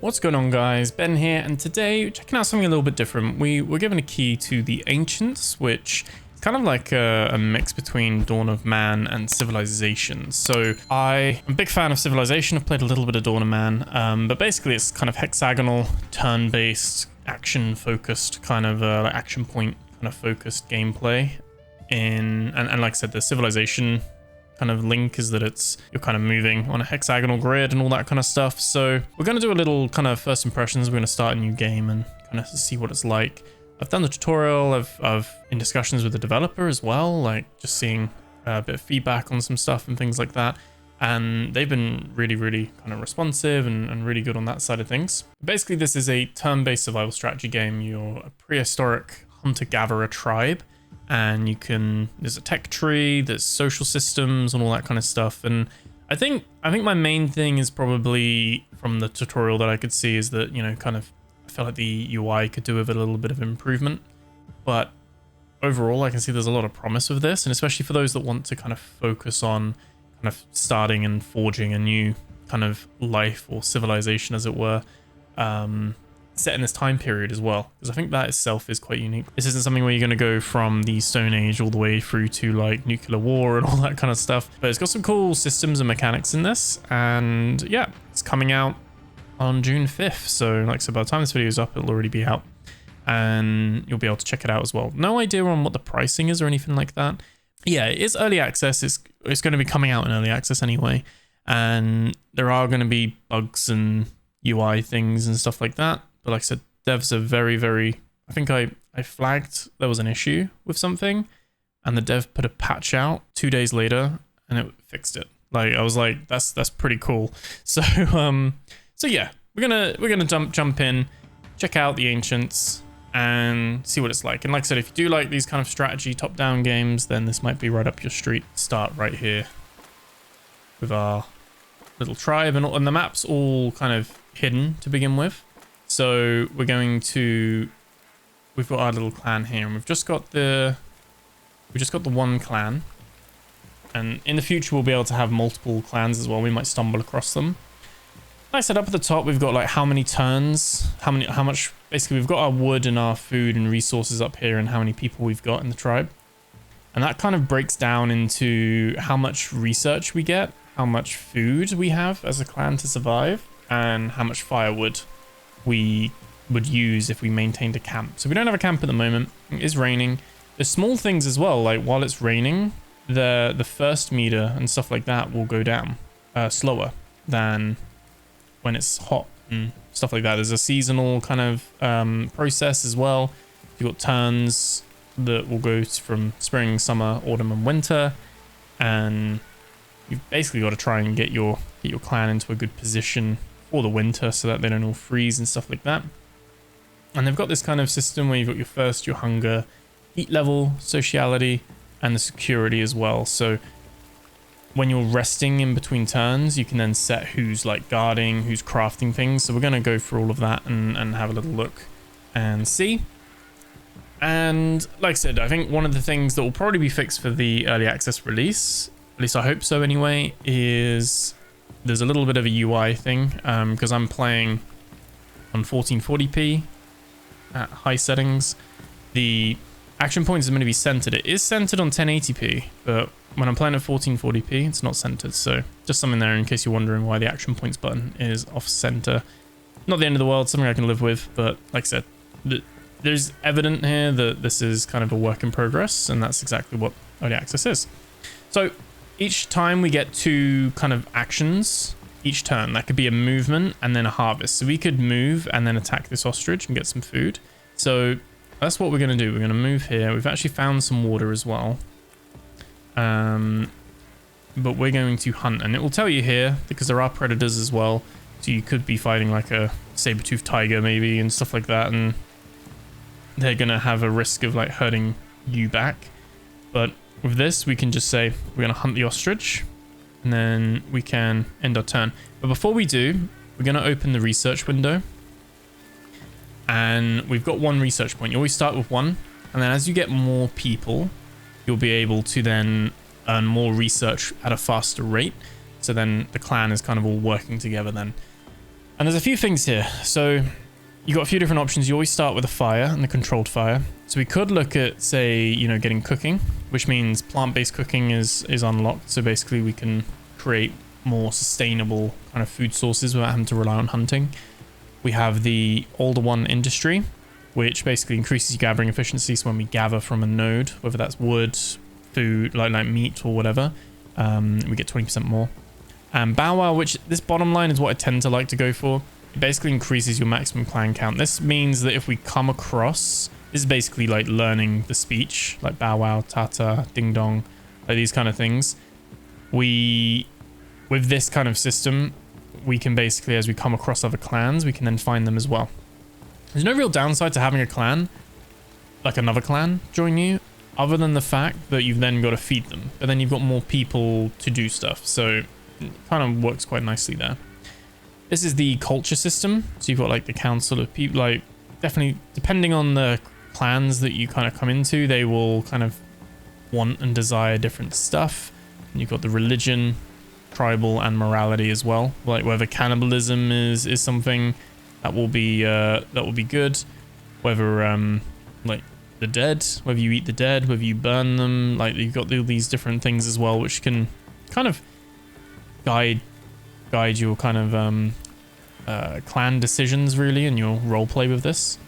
What's going on, guys? Ben here, and today we're checking out something a little bit different. We were given a key to the Ancients, which is kind of like a mix between Dawn of Man and Civilization. So I'm a big fan of Civilization. I've played a little bit of Dawn of Man, but basically it's kind of hexagonal, turn-based, action-focused kind of like action point kind of focused gameplay. And like I said, the Civilization kind of link is that you're kind of moving on a hexagonal grid and all that kind of stuff. So we're going to do a little kind of first impressions. We're going to start a new game and kind of see what it's like. I've done the tutorial. I've in discussions with the developer as well, like just seeing a bit of feedback on some stuff and things like that. And they've been really kind of responsive and really good on that side of things. Basically, this is a turn-based survival strategy game. You're a prehistoric hunter-gatherer tribe. And there's a tech tree, there's social systems and all that kind of stuff. And I think my main thing is probably from the tutorial that I could see is that, you know, kind of, I feel like the UI could do with a little bit of improvement. But overall, I can see there's a lot of promise with this. And especially for those that want to kind of focus on kind of starting and forging a new kind of life or civilization, as it were, set in this time period as well, because I think that itself is quite unique. This isn't something where you're going to go from the Stone Age all the way through to like nuclear war and all that kind of stuff, but it's got some cool systems and mechanics in this. And yeah, it's coming out on June 5th, so like I said, by the time this video is up, it'll already be out and you'll be able to check it out as well. No idea on what the pricing is or anything like that. Yeah, it is early access. It's going to be coming out in early access anyway, and there are going to be bugs and UI things and stuff like that. But like I said, devs are very, I think I flagged there was an issue with something and the dev put a patch out 2 days later and it fixed it. Like, I was like, that's pretty cool. So, so yeah, we're gonna jump in, check out the Ancients and see what it's like. And like I said, if you do like these kind of strategy top-down games, then this might be right up your street. Start right here with our little tribe, and the map's all kind of hidden to begin with. So we've got our little clan here, and we've just got the one clan, and in the future we'll be able to have multiple clans as well. We might stumble across them. Like I said, up at the top we've got like how many turns, how much, basically we've got our wood and our food and resources up here, and how many people we've got in the tribe, and that kind of breaks down into how much research we get, how much food we have as a clan to survive, and how much firewood we would use if we maintained a camp. So we don't have a camp at the moment. It is raining. There's small things as well, like while it's raining, the first meter and stuff like that will go down slower than when it's hot and stuff like that. There's a seasonal kind of process as well. You've got turns that will go from spring, summer, autumn and winter, and you've basically got to try and get your clan into a good position for the winter so that they don't all freeze and stuff like that. And they've got this kind of system where you've got your thirst, your hunger, heat level, sociality, and the security as well. So when you're resting in between turns, you can then set who's like guarding, who's crafting things. So we're going to go through all of that and have a little look and see. And like I said, I think one of the things that will probably be fixed for the early access release, at least I hope so anyway, is there's a little bit of a UI thing, because I'm playing on 1440p at high settings. The action points are going to be centered. It is centered on 1080p, but when I'm playing at 1440p, it's not centered. So just something there in case you're wondering why the action points button is off center. Not the end of the world, something I can live with, but like I said, there's evident here that this is kind of a work in progress, and that's exactly what early access is. So each time we get 2 kind of actions each turn. That could be a movement and then a harvest. So we could move and then attack this ostrich and get some food. So that's what we're going to do. We're going to move here. We've actually found some water as well. But we're going to hunt, and it will tell you here because there are predators as well. So you could be fighting like a saber-toothed tiger maybe and stuff like that, and they're going to have a risk of like hurting you back. But with this, we can just say we're going to hunt the ostrich, and then we can end our turn. But before we do, we're going to open the research window. And we've got 1 research point. You always start with 1. And then as you get more people, you'll be able to then earn more research at a faster rate. So then the clan is kind of all working together then. And there's a few things here. So you got a few different options. You always start with a fire and the controlled fire. So we could look at, say, you know, getting cooking, which means plant-based cooking is unlocked. So basically we can create more sustainable kind of food sources without having to rely on hunting. We have the older one industry, which basically increases your gathering efficiency. So when we gather from a node, whether that's wood, food, like meat or whatever, we get 20% more. And Bow Wow, which this bottom line is what I tend to like to go for. It basically increases your maximum clan count. This means that if we come across, this is basically like learning the speech, like Bow Wow, Tata, Ding Dong, like these kind of things. With this kind of system, we can basically, as we come across other clans, we can then find them as well. There's no real downside to having a clan, like another clan, join you, other than the fact that you've then got to feed them. But then you've got more people to do stuff, so it kind of works quite nicely there. This is the culture system. So you've got like the council of people, like definitely depending on the clans that you kind of come into, they will kind of want and desire different stuff. And you've got the religion, tribal, and morality as well. Like whether cannibalism is something that will be good. Whether like the dead, whether you eat the dead, whether you burn them, like you've got all these different things as well, which can kind of guide your kind of clan decisions really, and your role play with this.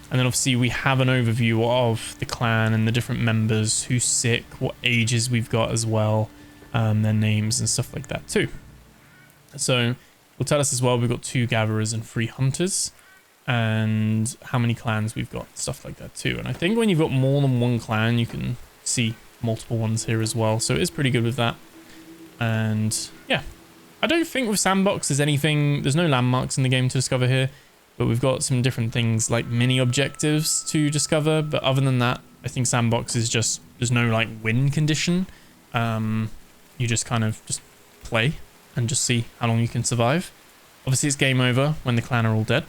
And then obviously we have an overview of the clan and the different members, who's sick, what ages we've got as well, their names and stuff like that too. So it'll tell us as well we've got 2 gatherers and 3 hunters, and how many clans we've got, stuff like that too. And I think when you've got more than one clan, you can see multiple ones here as well, so it is pretty good with that. And yeah, I don't think with Sandbox there's no landmarks in the game to discover here, but we've got some different things like mini objectives to discover. But other than that, I think Sandbox is just, there's no like win condition. You just kind of just play and just see how long you can survive. Obviously it's game over when the clan are all dead.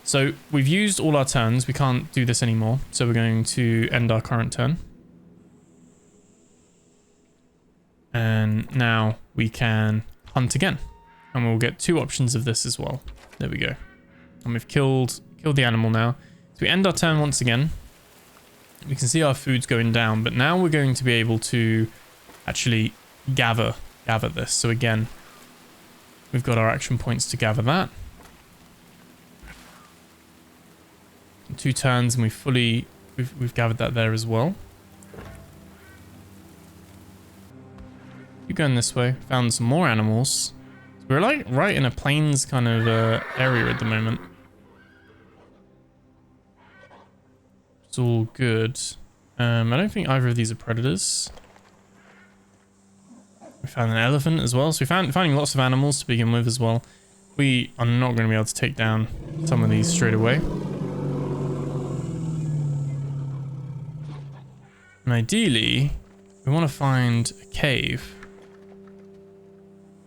So we've used all our turns, we can't do this anymore, so we're going to end our current turn. And now we can hunt again, and we'll get 2 options of this as well. There we go. And we've killed the animal now. So we end our turn once again. We can see our food's going down, but now we're going to be able to actually gather this. So again, we've got our action points to gather that. 2 turns, and we've gathered that there as well. Keep going this way. Found some more animals. We're like right in a plains kind of area at the moment. It's all good. I don't think either of these are predators. We found an elephant as well. So we're finding lots of animals to begin with as well. We are not going to be able to take down some of these straight away. And ideally, we want to find a cave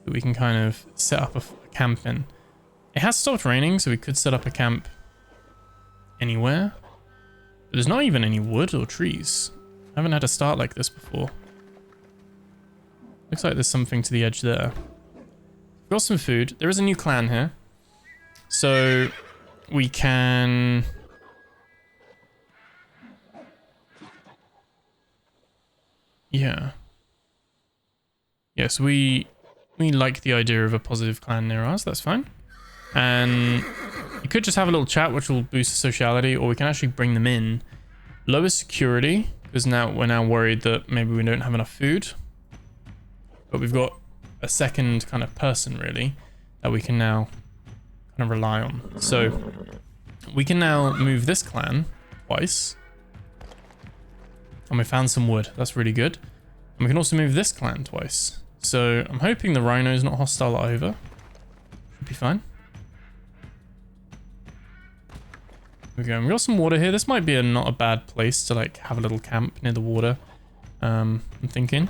that we can kind of set up a camp in. It has stopped raining, so we could set up a camp anywhere. But there's not even any wood or trees. I haven't had a start like this before. Looks like there's something to the edge there. We've got some food. There is a new clan here. So we can... Yeah. Yes, we like the idea of a positive clan near us. That's fine. And you could just have a little chat, which will boost the sociality, or we can actually bring them in. Lower security, because now we're now worried that maybe we don't have enough food. But we've got a second kind of person, really, that we can now kind of rely on. So we can now move this clan twice. And we found some wood. That's really good. And we can also move this clan twice. So I'm hoping the rhino is not hostile either. Should be fine. There we go. And we got some water here. This might be not a bad place to like have a little camp near the water. I'm thinking.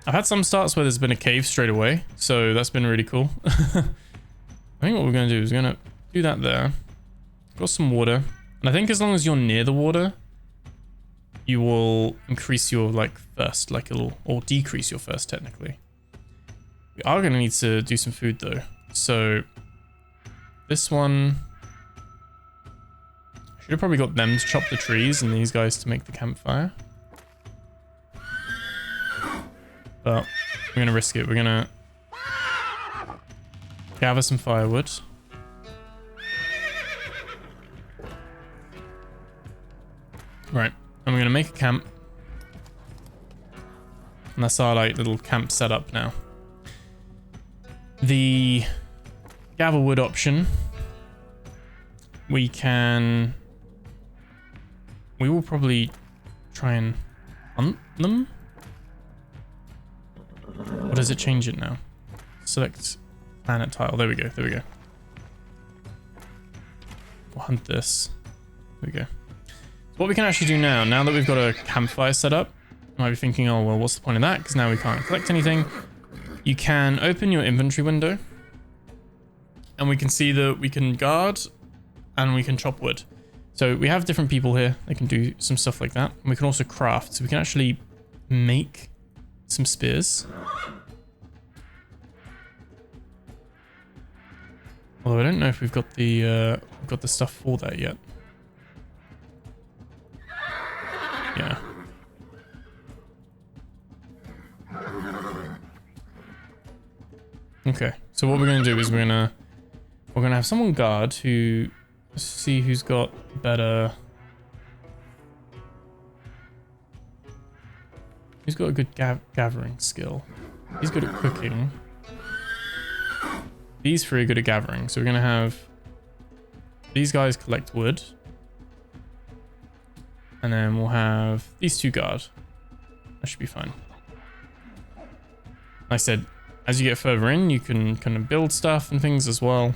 I've had some starts where there's been a cave straight away, so that's been really cool. I think what we're going to do is we're going to do that there. Got some water. And I think as long as you're near the water, you will increase your like thirst, like a little, or decrease your thirst technically. We are going to need to do some food though. So this one, should have probably got them to chop the trees and these guys to make the campfire. But we're gonna risk it. We're gonna gather some firewood. Right, and we're gonna make a camp. And that's our like little camp setup now. The gather wood option, we will probably try and hunt them. Or does it change it now? Select planet tile. There we go. There we go. We'll hunt this. There we go. So what we can actually do now that we've got a campfire set up, you might be thinking, oh, well, what's the point of that? Because now we can't collect anything. You can open your inventory window and we can see that we can guard and we can chop wood. So we have different people here. They can do some stuff like that. And we can also craft. So we can actually make some spears. Although I don't know if we've got the stuff for that yet. Yeah. Okay, so what we're gonna do is we're gonna have someone guard who see who's got better. Who's got a good gathering skill? He's good at cooking. These three are good at gathering, so we're gonna have these guys collect wood. And then we'll have these two guard. That should be fine. Like I said, as you get further in, you can kind of build stuff and things as well.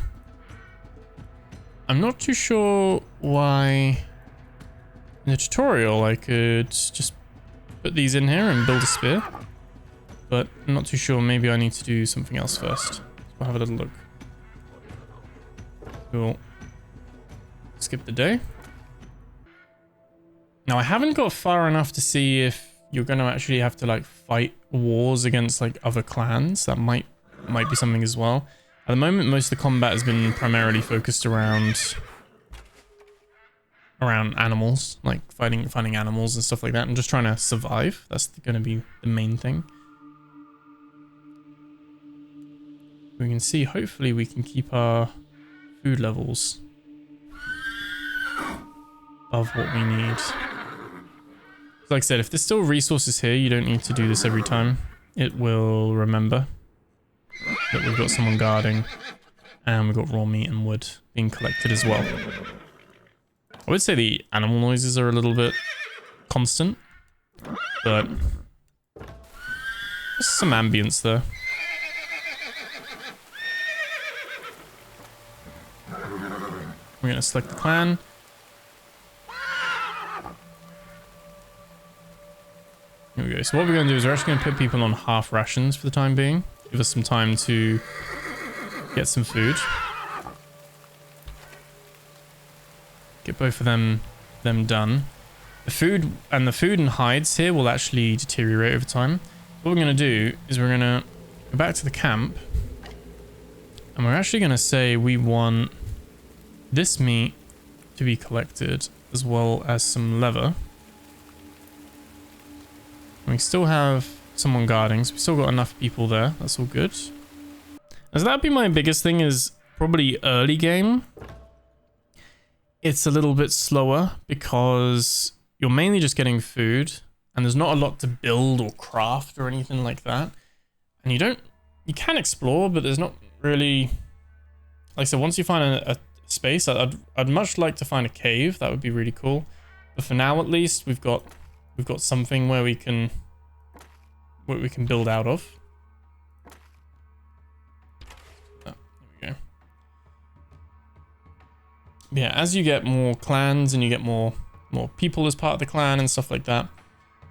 I'm not too sure why in the tutorial I could just put these in here and build a spear. But I'm not too sure. Maybe I need to do something else first. We'll have a little look. We'll skip the day. Now I haven't got far enough to see if you're going to actually have to like fight wars against like other clans. That might be something as well. At the moment, most of the combat has been primarily focused around animals, like finding animals and stuff like that, and just trying to survive. That's going to be the main thing. We can see, hopefully we can keep our food levels above what we need. Like I said, if there's still resources here, you don't need to do this every time. It will remember that we've got someone guarding and we've got raw meat and wood being collected as well. I would say the animal noises are a little bit constant, but there's some ambience there. We're going to select the clan. Here we go. So what we're going to do is we're actually going to put people on half rations for the time being. Give us some time to get some food. Get both of them done. The food and hides here will actually deteriorate over time. What we're going to do is we're going to go back to the camp. And we're actually going to say we want this meat to be collected as well as some leather. And we still have someone guarding, so we still got enough people there. That's all good. And so that'd be my biggest thing, is probably early game. It's a little bit slower because you're mainly just getting food and there's not a lot to build or craft or anything like that. And you can explore, but there's not really, like I said, once you find a space, I'd much like to find a cave. That would be really cool. But for now, at least, we've got something where we can build out of. Oh, there we go. Yeah, as you get more clans and you get more people as part of the clan and stuff like that,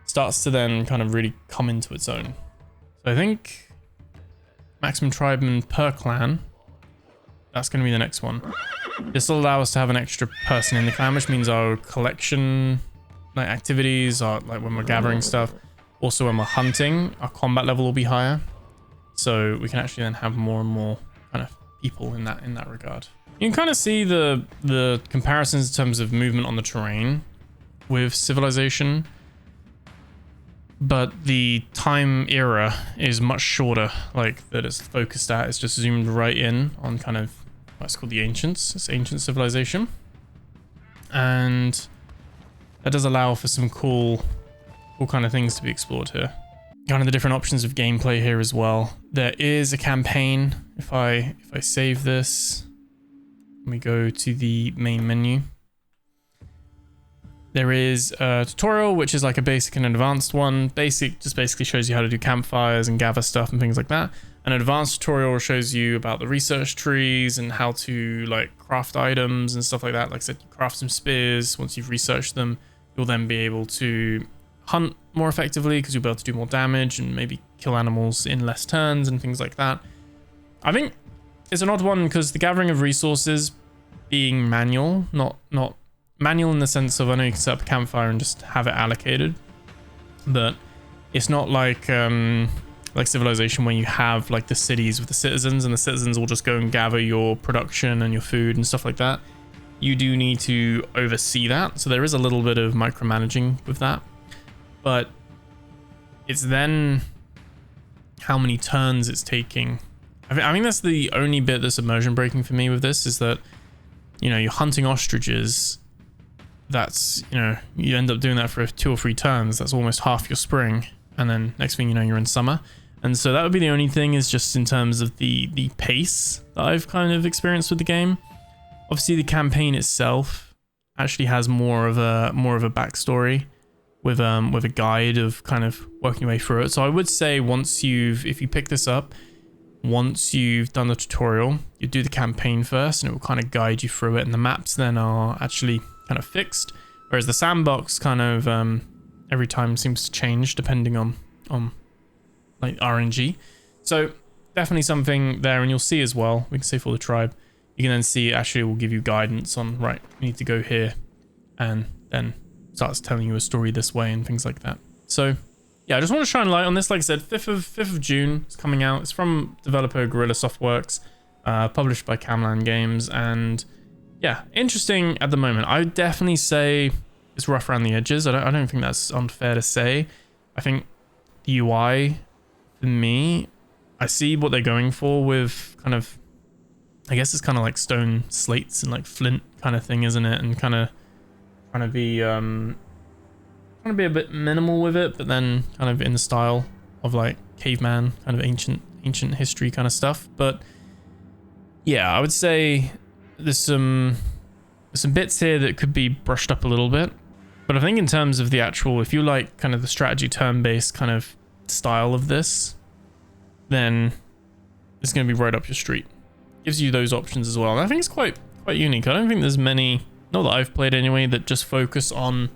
it starts to then kind of really come into its own. So I think maximum tribemen per clan, that's going to be the next one. This will allow us to have an extra person in the clan, which means our collection like activities, or like when we're gathering stuff, also when we're hunting, our combat level will be higher. So we can actually then have more and more kind of people in that regard. You can kind of see the comparisons in terms of movement on the terrain with Civilization, but the time era is much shorter. Like that it's focused at, it's just zoomed right in on kind of what's called the Ancients. It's Ancient Civilization, and that does allow for some cool kind of things to be explored here. Kind of the different options of gameplay here as well. There is a campaign. If I save this, we go to the main menu. There is a tutorial, which is like a basic and an advanced one. Basic just basically shows you how to do campfires and gather stuff and things like that. An advanced tutorial shows you about the research trees and how to like craft items and stuff like that. Like I said, you craft some spears. Once you've researched them, you'll then be able to hunt more effectively because you'll be able to do more damage and maybe kill animals in less turns and things like that. I think it's an odd one because the gathering of resources being manual, not manual in the sense of I know you can set up a campfire and just have it allocated, but it's not like Civilization where you have like the cities with the citizens and the citizens will just go and gather your production and your food and stuff like that. You do need to oversee that, so there is a little bit of micromanaging with that. But it's then how many turns it's taking. I think that's the only bit that's immersion breaking for me with this, is that, you know, you're hunting ostriches. That's, you know, you end up doing that for 2 or 3 turns. That's almost half your spring. And then next thing you know, you're in summer. And so that would be the only thing, is just in terms of the pace that I've kind of experienced with the game. Obviously the campaign itself actually has more of a backstory with a guide of kind of working your way through it. So I would say if you pick this up, once you've done the tutorial, you do the campaign first and it will kind of guide you through it, and the maps then are actually kind of fixed, whereas the sandbox kind of every time seems to change depending on like RNG. So definitely something there, and you'll see as well, we can say for the tribe, you can then see actually it will give you guidance on, right, you need to go here, and then starts telling you a story this way and things like that. So yeah, I just want to shine light on this. Like I said, 5th of June it's coming out. It's from developer Guerrilla Softworks, published by Camland Games, and yeah, interesting at the moment. I would definitely say it's rough around the edges. I don't think that's unfair to say. I think the UI, for me, I see what they're going for with kind of, I guess it's kind of like stone slates and like flint kind of thing, isn't it? And kind of trying to be a bit minimal with it, but then kind of in the style of like caveman, kind of ancient history kind of stuff. But yeah, I would say there's some bits here that could be brushed up a little bit. But I think in terms of the actual, if you like kind of the strategy turn-based kind of style of this, then it's going to be right up your street. Gives you those options as well. And I think it's quite unique. I don't think there's many, not that I've played anyway, that just focus on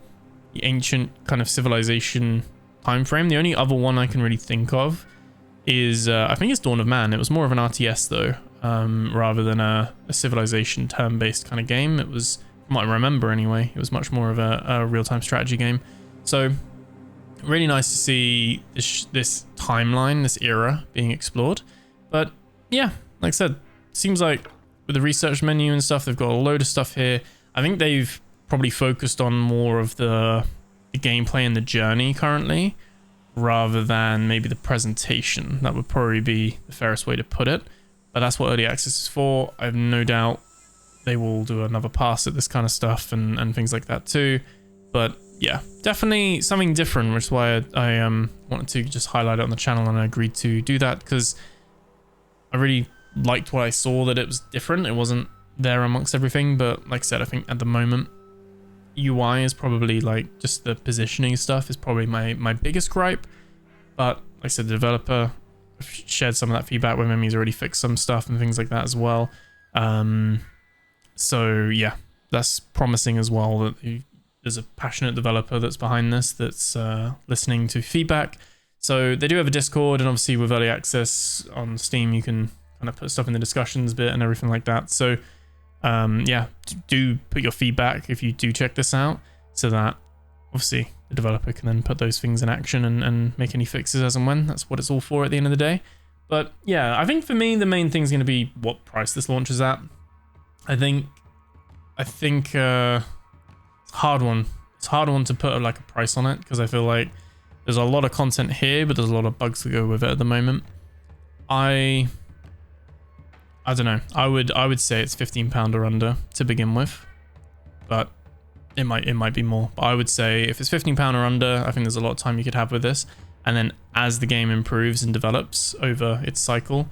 the ancient kind of civilization time frame. The only other one I can really think of is I think it's Dawn of Man. It was more of an RTS though, rather than a civilization turn-based kind of game. It was, from what I remember anyway, it was much more of a real-time strategy game. So really nice to see this timeline, this era being explored. But yeah, like I said, seems like with the research menu and stuff, they've got a load of stuff here. I think they've probably focused on more of the gameplay and the journey currently, rather than maybe the presentation. That would probably be the fairest way to put it. But that's what early access is for. I have no doubt they will do another pass at this kind of stuff and things like that too. But yeah, definitely something different, which is why I wanted to just highlight it on the channel, and I agreed to do that because I really liked what I saw, that it was different. It wasn't there amongst everything, but like I said, I think at the moment UI is probably like just the positioning stuff is probably my biggest gripe. But like I said, the developer shared some of that feedback with him. He's already fixed some stuff and things like that as well. So yeah, that's promising as well, that there's a passionate developer that's behind this, that's listening to feedback. So they do have a Discord, and obviously with early access on Steam, you can kind of put stuff in the discussions bit and everything like that. So yeah, do put your feedback if you do check this out, so that obviously the developer can then put those things in action and make any fixes as and when. That's what it's all for at the end of the day. But yeah, I think for me, the main thing is going to be what price this launches at. I think it's a hard one. It's a hard one to put like a price on it because I feel like there's a lot of content here, but there's a lot of bugs to go with it at the moment. I don't know. I would say it's £15 or under to begin with, but it might be more. But I would say if it's £15 or under, I think there's a lot of time you could have with this. And then as the game improves and develops over its cycle,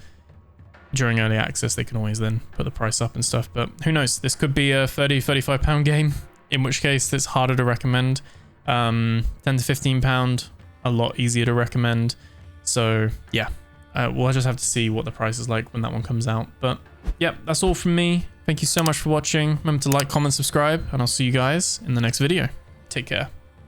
during early access, they can always then put the price up and stuff. But who knows? This could be a £30-35 game, in which case it's harder to recommend. £10 to £15, a lot easier to recommend. So yeah, we'll just have to see what the price is like when that one comes out. But yeah, that's all from me. Thank you so much for watching. Remember to like, comment, subscribe, and I'll see you guys in the next video. Take care.